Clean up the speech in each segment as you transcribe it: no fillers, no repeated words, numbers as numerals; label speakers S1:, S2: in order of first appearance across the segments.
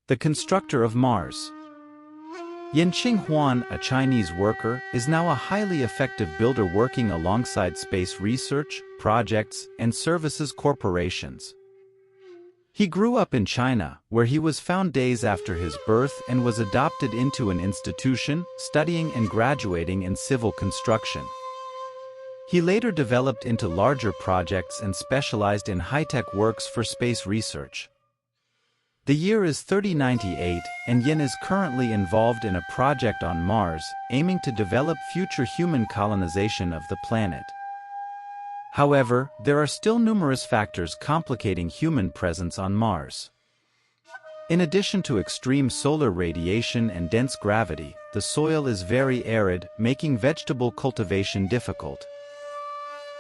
S1: The Constructor of Mars. Yanqing Huan, a Chinese worker, is now a highly effective builder working alongside space research, projects, and services corporations. He grew up in China, where he was found days after his birth and was adopted into an institution, studying and graduating in civil construction. He later developed into larger projects and specialized in high-tech works for space research. The year is 3098, and Yin is currently involved in a project on Mars, aiming to develop future human colonization of the planet. However, there are still numerous factors complicating human presence on Mars. In addition to extreme solar radiation and dense gravity, the soil is very arid, making vegetable cultivation difficult.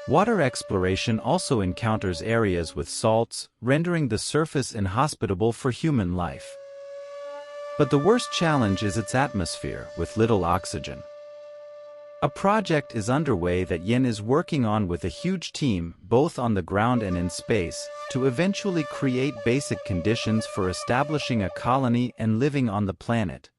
S1: Water exploration also encounters areas with salts, rendering the surface inhospitable for human life. But the worst challenge is its atmosphere, with little oxygen. A project is underway that Yin is working on with a huge team, both on the ground and in space, to eventually create basic conditions for establishing a colony and living on the planet.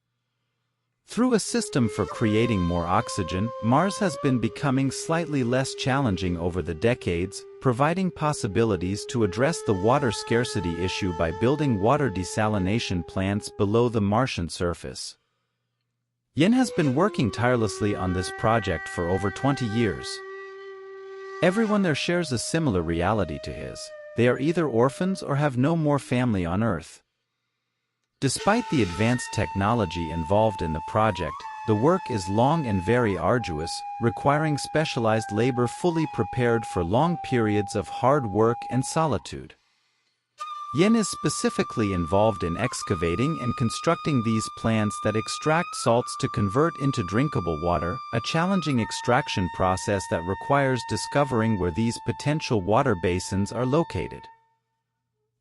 S1: Through a system for creating more oxygen, Mars has been becoming slightly less challenging over the decades, providing possibilities to address the water scarcity issue by building water desalination plants below the Martian surface. Yin has been working tirelessly on this project for over 20 years. Everyone there shares a similar reality to his. They are either orphans or have no more family on Earth. Despite the advanced technology involved in the project, the work is long and very arduous, requiring specialized labor fully prepared for long periods of hard work and solitude. Yin is specifically involved in excavating and constructing these plants that extract salts to convert into drinkable water, a challenging extraction process that requires discovering where these potential water basins are located.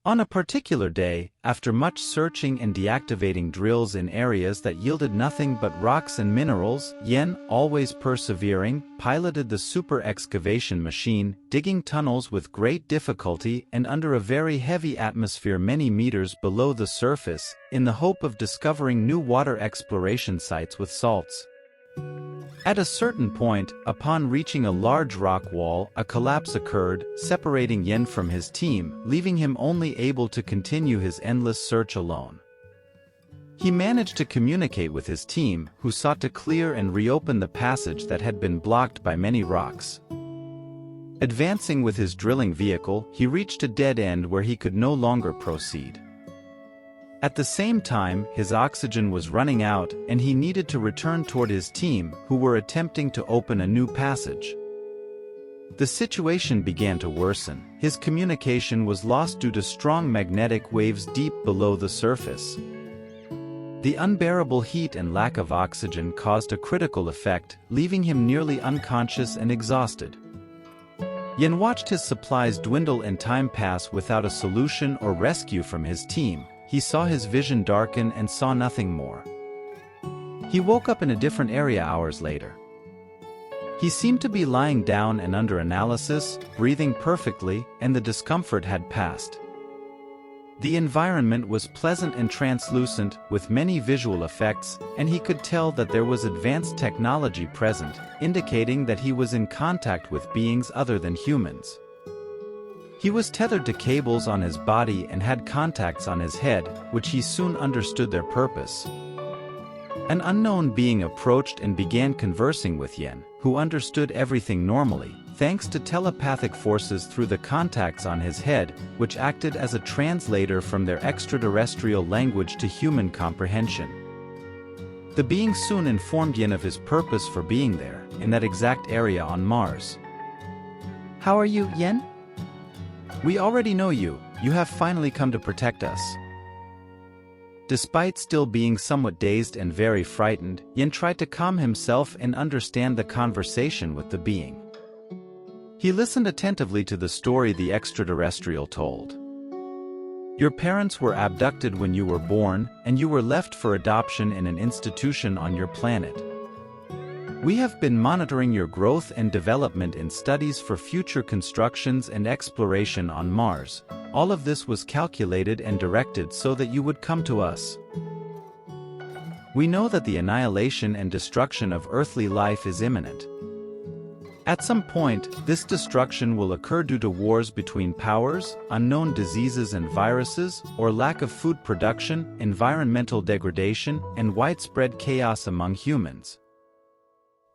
S1: On a particular day, after much searching and deactivating drills in areas that yielded nothing but rocks and minerals, Yin, always persevering, piloted the super excavation machine, digging tunnels with great difficulty and under a very heavy atmosphere many meters below the surface, in the hope of discovering new water exploration sites with salts. At a certain point, upon reaching a large rock wall, a collapse occurred, separating Yin from his team, leaving him only able to continue his endless search alone. He managed to communicate with his team, who sought to clear and reopen the passage that had been blocked by many rocks. Advancing with his drilling vehicle, he reached a dead end where he could no longer proceed. At the same time, his oxygen was running out, and he needed to return toward his team, who were attempting to open a new passage. The situation began to worsen. His communication was lost due to strong magnetic waves deep below the surface. The unbearable heat and lack of oxygen caused a critical effect, leaving him nearly unconscious and exhausted. Yin watched his supplies dwindle and time pass without a solution or rescue from his team. He saw his vision darken and saw nothing more. He woke up in a different area hours later. He seemed to be lying down and under analysis, breathing perfectly, and the discomfort had passed. The environment was pleasant and translucent, with many visual effects, and he could tell that there was advanced technology present, indicating that he was in contact with beings other than humans. He was tethered to cables on his body and had contacts on his head, which he soon understood their purpose. An unknown being approached and began conversing with Yin, who understood everything normally, thanks to telepathic forces through the contacts on his head, which acted as a translator from their extraterrestrial language to human comprehension. The being soon informed Yin of his purpose for being there, in that exact area on Mars.
S2: How are you, Yin?
S1: We already know you. You have finally come to protect us. Despite still being somewhat dazed and very frightened, Yin tried to calm himself and understand the conversation with the being. He listened attentively to the story the extraterrestrial told. Your parents were abducted when you were born, and you were left for adoption in an institution on your planet. We have been monitoring your growth and development in studies for future constructions and exploration on Mars, all of this was calculated and directed so that you would come to us. We know that the annihilation and destruction of earthly life is imminent. At some point, this destruction will occur due to wars between powers, unknown diseases and viruses, or lack of food production, environmental degradation, and widespread chaos among humans.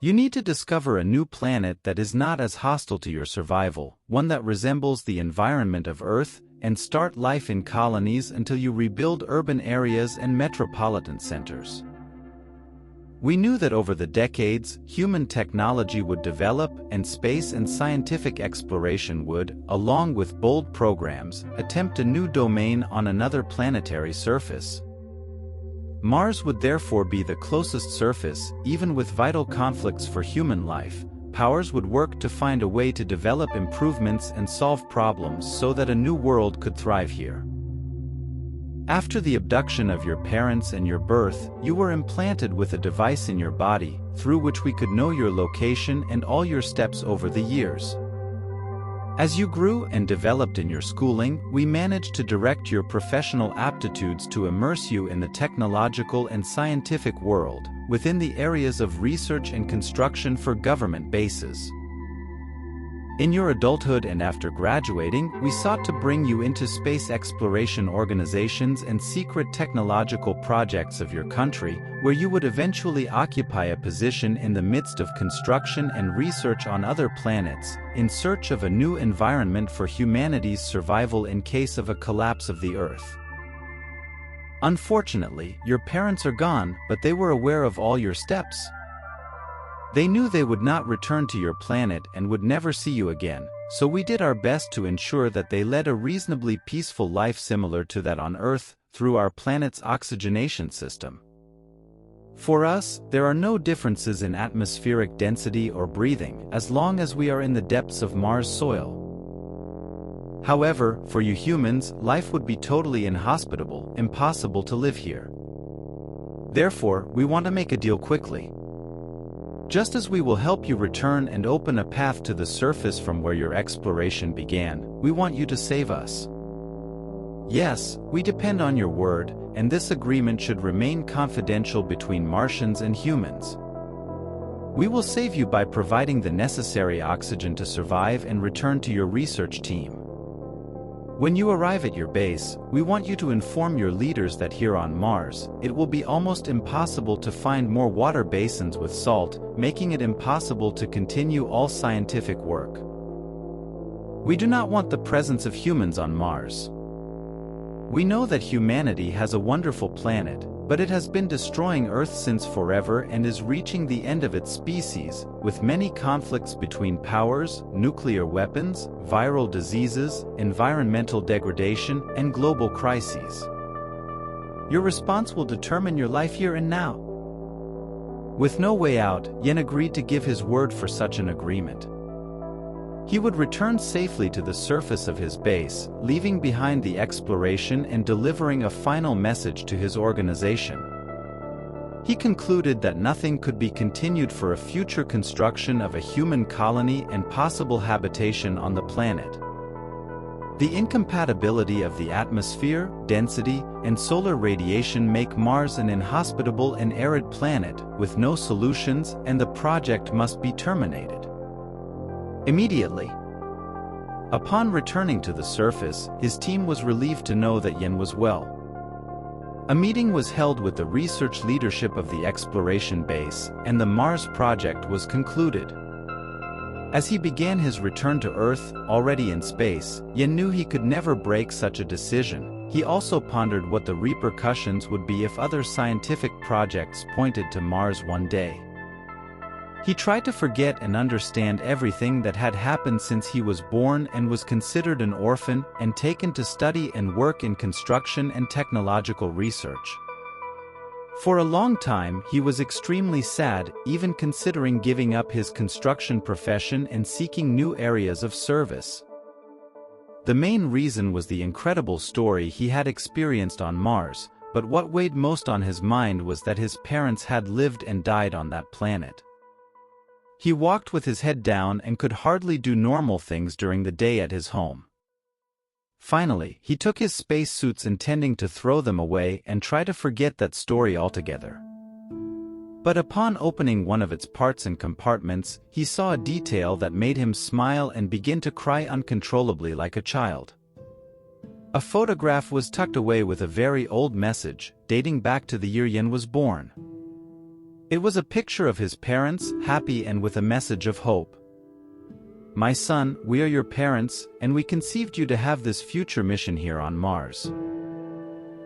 S1: You need to discover a new planet that is not as hostile to your survival, one that resembles the environment of Earth, and start life in colonies until you rebuild urban areas and metropolitan centers. We knew that over the decades, human technology would develop and space and scientific exploration would, along with bold programs, attempt a new domain on another planetary surface. Mars would therefore be the closest surface. Even with vital conflicts for human life, powers would work to find a way to develop improvements and solve problems so that a new world could thrive here. After the abduction of your parents and your birth, you were implanted with a device in your body, through which we could know your location and all your steps over the years. As you grew and developed in your schooling, we managed to direct your professional aptitudes to immerse you in the technological and scientific world, within the areas of research and construction for government bases. In your adulthood and after graduating, we sought to bring you into space exploration organizations and secret technological projects of your country, where you would eventually occupy a position in the midst of construction and research on other planets, in search of a new environment for humanity's survival in case of a collapse of the Earth. Unfortunately, your parents are gone, but they were aware of all your steps. They knew they would not return to your planet and would never see you again, so we did our best to ensure that they led a reasonably peaceful life similar to that on Earth, through our planet's oxygenation system. For us, there are no differences in atmospheric density or breathing, as long as we are in the depths of Mars' soil. However, for you humans, life would be totally inhospitable, impossible to live here. Therefore, we want to make a deal quickly. Just as we will help you return and open a path to the surface from where your exploration began, we want you to save us. Yes, we depend on your word, and this agreement should remain confidential between Martians and humans. We will save you by providing the necessary oxygen to survive and return to your research team. When you arrive at your base, we want you to inform your leaders that here on Mars, it will be almost impossible to find more water basins with salt, making it impossible to continue all scientific work. We do not want the presence of humans on Mars. We know that humanity has a wonderful planet, but it has been destroying Earth since forever and is reaching the end of its species, with many conflicts between powers, nuclear weapons, viral diseases, environmental degradation, and global crises. Your response will determine your life here and now. With no way out, Yen agreed to give his word for such an agreement. He would return safely to the surface of his base, leaving behind the exploration and delivering a final message to his organization. He concluded that nothing could be continued for a future construction of a human colony and possible habitation on the planet. The incompatibility of the atmosphere, density, and solar radiation make Mars an inhospitable and arid planet, with no solutions, and the project must be terminated immediately. Upon returning to the surface, his team was relieved to know that Yen was well. A meeting was held with the research leadership of the exploration base, and the Mars project was concluded. As he began his return to Earth, already in space, Yen knew he could never break such a decision. He also pondered what the repercussions would be if other scientific projects pointed to Mars one day. He tried to forget and understand everything that had happened since he was born and was considered an orphan and taken to study and work in construction and technological research. For a long time, he was extremely sad, even considering giving up his construction profession and seeking new areas of service. The main reason was the incredible story he had experienced on Mars, but what weighed most on his mind was that his parents had lived and died on that planet. He walked with his head down and could hardly do normal things during the day at his home. Finally, he took his spacesuits intending to throw them away and try to forget that story altogether. But upon opening one of its parts and compartments, he saw a detail that made him smile and begin to cry uncontrollably like a child. A photograph was tucked away with a very old message, dating back to the year Yen was born. It was a picture of his parents, happy and with a message of hope. "My son, we are your parents, and we conceived you to have this future mission here on Mars.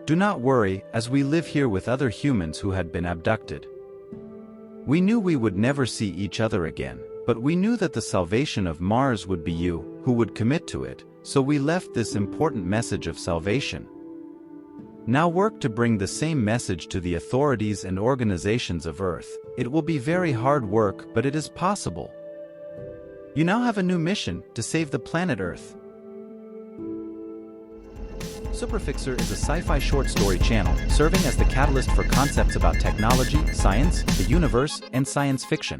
S1: Do not worry, as we live here with other humans who had been abducted. We knew we would never see each other again, but we knew that the salvation of Mars would be you, who would commit to it, so we left this important message of salvation. Now work to bring the same message to the authorities and organizations of Earth. It will be very hard work, but it is possible. You now have a new mission, to save the planet Earth." Superfixer is a sci-fi short story channel, serving as the catalyst for concepts about technology, science, the universe, and science fiction.